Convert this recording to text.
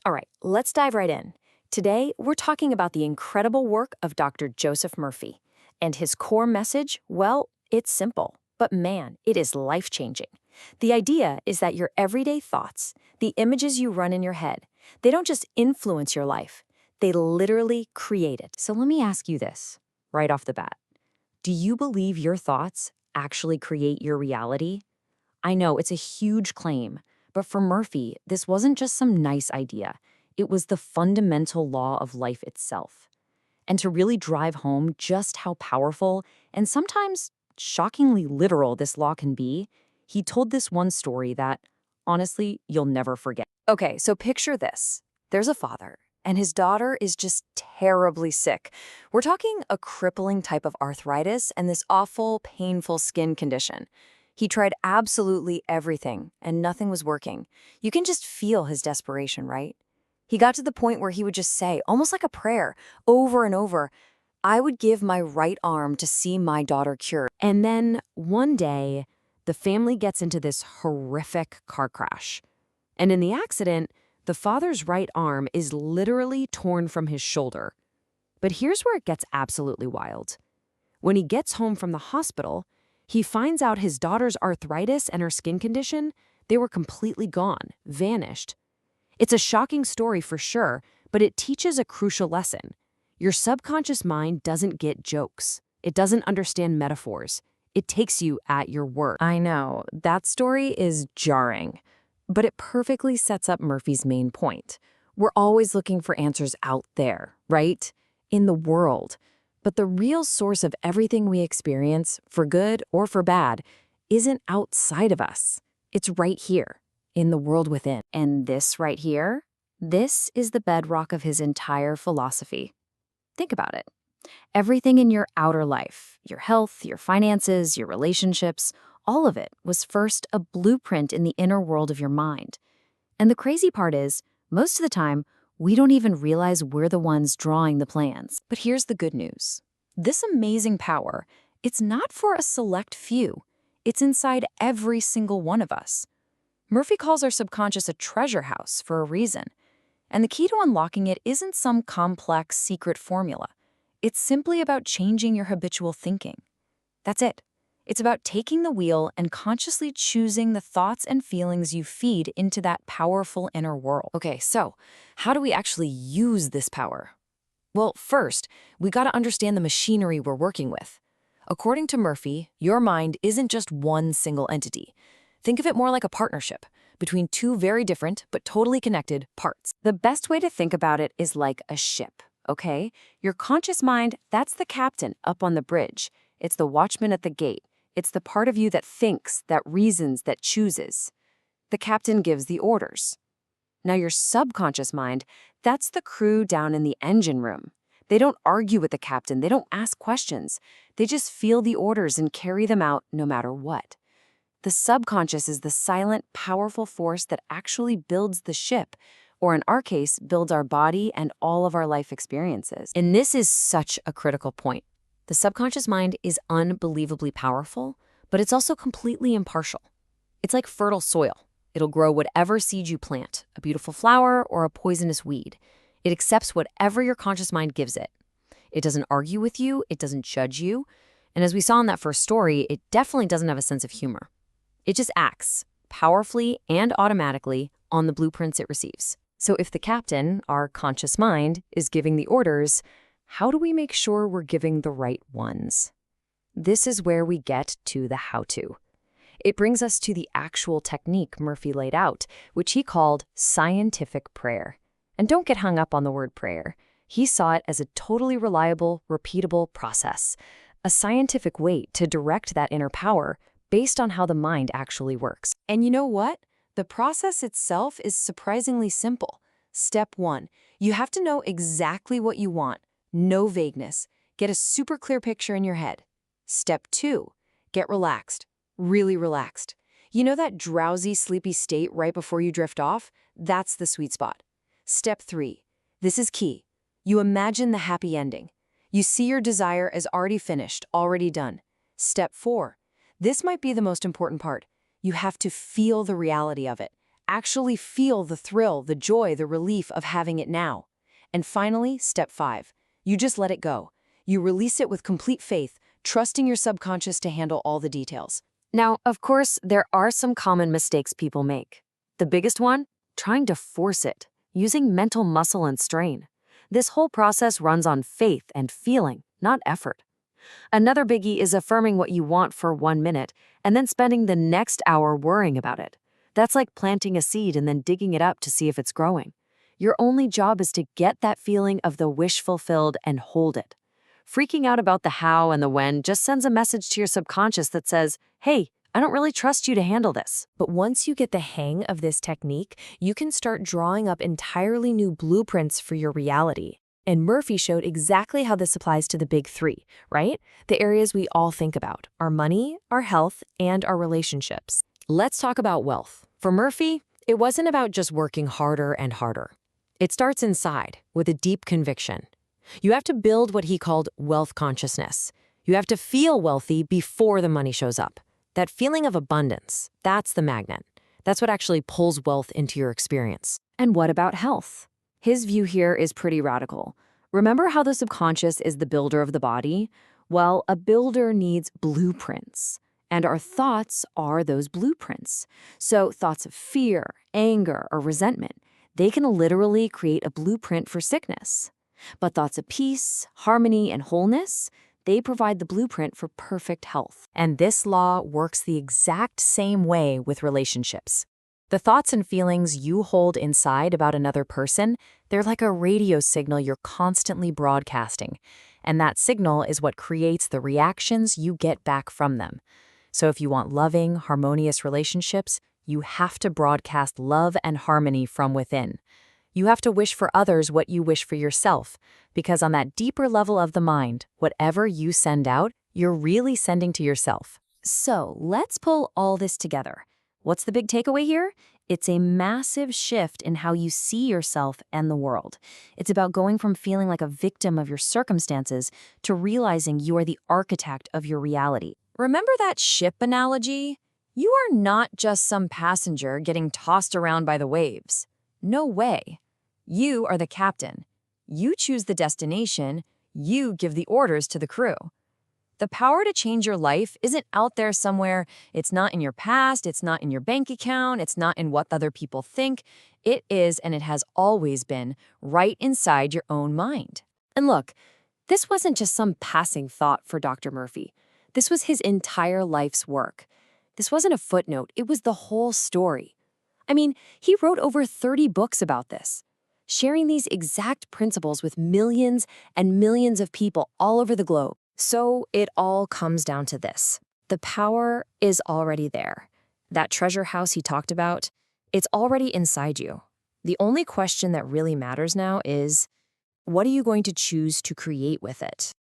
All right, let's dive right in. Today, we're talking about the incredible work of Dr. Joseph Murphy. And his core message, well, it's simple, but man, it is life-changing. The idea is that your everyday thoughts, the images you run in your head, they don't just influence your life, they literally create it. So let me ask you this, right off the bat. Do you believe your thoughts actually create your reality? I know it's a huge claim, but for Murphy, this wasn't just some nice idea. It was the fundamental law of life itself. And to really drive home just how powerful and sometimes shockingly literal this law can be, he told this one story that, honestly, you'll never forget. Okay, so picture this. There's a father, and his daughter is just terribly sick. We're talking a crippling type of arthritis and this awful, painful skin condition. He tried absolutely everything, and nothing was working. You can just feel his desperation, right? He got to the point where he would just say, almost like a prayer, over and over, I would give my right arm to see my daughter cured. And then one day, the family gets into this horrific car crash. And in the accident, the father's right arm is literally torn from his shoulder. But here's where it gets absolutely wild. When he gets home from the hospital, he finds out his daughter's arthritis and her skin condition, they were completely gone, vanished. It's a shocking story for sure, but it teaches a crucial lesson. Your subconscious mind doesn't get jokes. It doesn't understand metaphors. It takes you at your word. I know, that story is jarring, but it perfectly sets up Murphy's main point. We're always looking for answers out there, right? In the world. But the real source of everything we experience, for good or for bad, isn't outside of us. It's right here, in the world within. And this right here, this is the bedrock of his entire philosophy. Think about it. Everything in your outer life, your health, your finances, your relationships, all of it was first a blueprint in the inner world of your mind. And the crazy part is, most of the time, we don't even realize we're the ones drawing the plans. But here's the good news. This amazing power, it's not for a select few. It's inside every single one of us. Murphy calls our subconscious a treasure house for a reason. And the key to unlocking it isn't some complex, secret formula. It's simply about changing your habitual thinking. That's it. It's about taking the wheel and consciously choosing the thoughts and feelings you feed into that powerful inner world. Okay, so how do we actually use this power? Well, first, we gotta understand the machinery we're working with. According to Murphy, your mind isn't just one single entity. Think of it more like a partnership between two very different but totally connected parts. The best way to think about it is like a ship, okay? Your conscious mind, that's the captain up on the bridge. It's the watchman at the gate. It's the part of you that thinks, that reasons, that chooses. The captain gives the orders. Now your subconscious mind, that's the crew down in the engine room. They don't argue with the captain. They don't ask questions. They just feel the orders and carry them out no matter what. The subconscious is the silent, powerful force that actually builds the ship, or in our case, builds our body and all of our life experiences. And this is such a critical point. The subconscious mind is unbelievably powerful, but it's also completely impartial. It's like fertile soil. It'll grow whatever seed you plant, a beautiful flower or a poisonous weed. It accepts whatever your conscious mind gives it. It doesn't argue with you, it doesn't judge you, and as we saw in that first story, it definitely doesn't have a sense of humor. It just acts, powerfully and automatically, on the blueprints it receives. So if the captain, our conscious mind, is giving the orders, how do we make sure we're giving the right ones? This is where we get to the how-to. It brings us to the actual technique Murphy laid out, which he called scientific prayer. And don't get hung up on the word prayer. He saw it as a totally reliable, repeatable process, a scientific way to direct that inner power based on how the mind actually works. And you know what? The process itself is surprisingly simple. Step 1, you have to know exactly what you want. No vagueness. Get a super clear picture in your head. Step 2, get relaxed. Really relaxed. You know that drowsy, sleepy state right before you drift off? That's the sweet spot. Step 3, this is key. You imagine the happy ending. You see your desire as already finished, already done. Step 4, this might be the most important part. You have to feel the reality of it. actually feel the thrill, the joy, the relief of having it now. And finally, step 5. You just let it go. You release it with complete faith, trusting your subconscious to handle all the details. Now, of course, there are some common mistakes people make. The biggest one? Trying to force it, using mental muscle and strain. This whole process runs on faith and feeling, not effort. Another biggie is affirming what you want for 1 minute and then spending the next hour worrying about it. That's like planting a seed and then digging it up to see if it's growing. Your only job is to get that feeling of the wish fulfilled and hold it. Freaking out about the how and the when just sends a message to your subconscious that says, hey, I don't really trust you to handle this. But once you get the hang of this technique, you can start drawing up entirely new blueprints for your reality. And Murphy showed exactly how this applies to the big 3, right? The areas we all think about: our money, our health, and our relationships. Let's talk about wealth. For Murphy, it wasn't about just working harder and harder. It starts inside with a deep conviction. You have to build what he called wealth consciousness. You have to feel wealthy before the money shows up. That feeling of abundance, that's the magnet. That's what actually pulls wealth into your experience. And what about health? His view here is pretty radical. Remember how the subconscious is the builder of the body? Well, a builder needs blueprints. And our thoughts are those blueprints. So thoughts of fear, anger, or resentment, they can literally create a blueprint for sickness. But thoughts of peace, harmony, and wholeness, they provide the blueprint for perfect health. And this law works the exact same way with relationships. The thoughts and feelings you hold inside about another person, they're like a radio signal you're constantly broadcasting. And that signal is what creates the reactions you get back from them. So if you want loving, harmonious relationships, you have to broadcast love and harmony from within. You have to wish for others what you wish for yourself, because on that deeper level of the mind, whatever you send out, you're really sending to yourself. So let's pull all this together. What's the big takeaway here? It's a massive shift in how you see yourself and the world. It's about going from feeling like a victim of your circumstances to realizing you are the architect of your reality. Remember that ship analogy? You are not just some passenger getting tossed around by the waves. No way. You are the captain. You choose the destination. You give the orders to the crew. The power to change your life isn't out there somewhere. It's not in your past. It's not in your bank account. It's not in what other people think. It is, and it has always been, right inside your own mind. And look, this wasn't just some passing thought for Dr. Murphy. This was his entire life's work. This wasn't a footnote. It was the whole story. I mean, he wrote over 30 books about this, sharing these exact principles with millions and millions of people all over the globe. So it all comes down to this. The power is already there. That treasure house he talked about, it's already inside you. The only question that really matters now is, what are you going to choose to create with it?